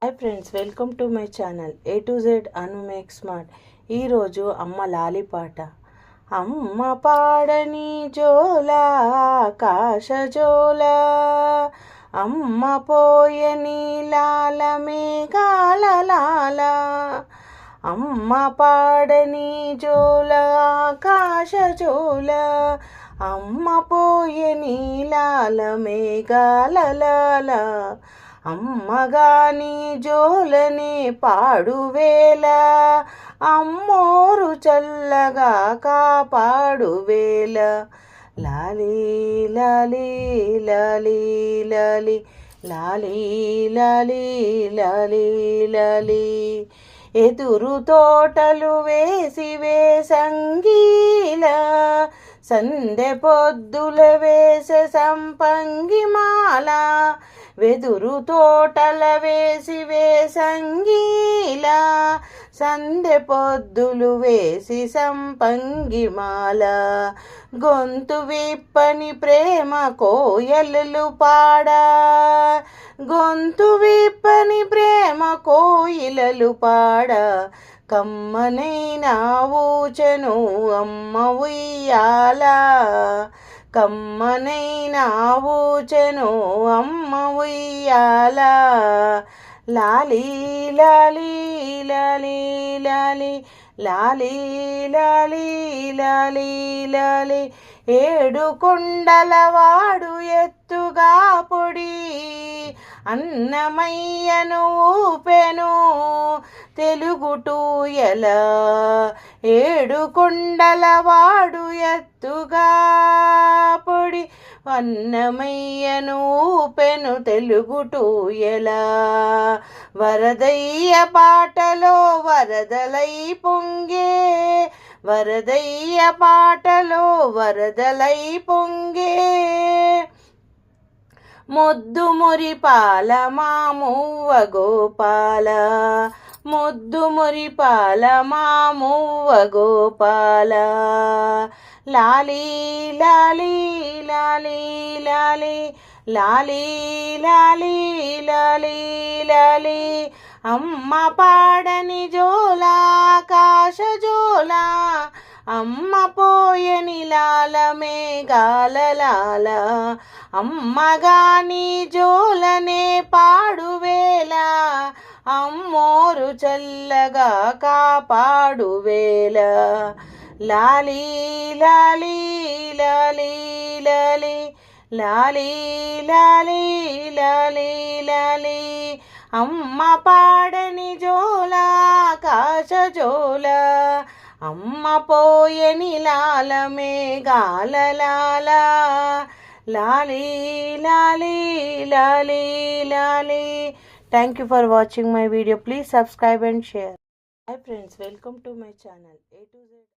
Hi friends, welcome to my channel A to Z Anu make smart. ఈరోజు అమ్మ లాలి పాట. అమ్మ పాడని జోలా ఆకాశ జోలా, అమ్మ పోయని లాల మేఘాల లాల, అమ్మ పాడని జోల ఆకాశ జోల, అమ్మ పోయని లాల మేఘాల లాల, అమ్మగాని జోలని పాడువేళ, అమ్మోరు చల్లగా కాపాడువేళ. లాలి లాలి లాలి లాలి లాలి లాలి లాలి లాలి, ఎదురు తోటలు వేసి వేసంగీల, సందె పొద్దుల వేసే సంపంగి మాల, వెదురు తోటల వేసి వేసంగీల, సందె పొద్దులు వేసి సంపంగి మాల, గొంతు విప్పని ప్రేమ కోయలు పాడా, గొంతు విప్పని ప్రేమ కోయిలలు పాడా, కమ్మనైనా ఊచెను అమ్మ ఉయ్యాల, కమ్మనైనా ఊచెను అమ్మ ఉయ్యాల. లాలి లాలి లాలి లాలి లాలి లాలి లాలి లాలి, ఏడు కొండలవాడు ఎత్తుగా పొడి, అన్నమయ్యను ఊపెను తెలుగుటూయల, ఏడు కొండలవాడు ఎత్తుగా పొడి, అన్నమయ్యను ఊపెను తెలుగుటూయల. వరదయ్య పాటలో వరదలై పొంగే, వరదయ్య పాటలో వరదలై పొంగే, ముద్దు మురిపాల మా మువ్వ గోపాల, ముద్దు మురిపాల మా మువ్వ గోపాల. లాలి లాలి లాలి లాలి లాలి లాలి లాలి లాలి, అమ్మ పాడని జోలా ఆకాశ జోలా, అమ్మ పోయని లాల మేఘాల లాల, అమ్మగాని జోలనే పాడువేళ, అమ్మోరు చల్లగా కాపాడువేళ. లాలి లాలి లాలి లాలి లాలి లాలి లాలి లాలి, అమ్మ పాడని జోలా ఆకాశ జోలా, అమ్మ పోయని లాల మేఘాల లాల. లాలి లాలి లాలి లాలి. Thank you for watching my video. Please subscribe and share. Hi friends, welcome to my channel A to Z.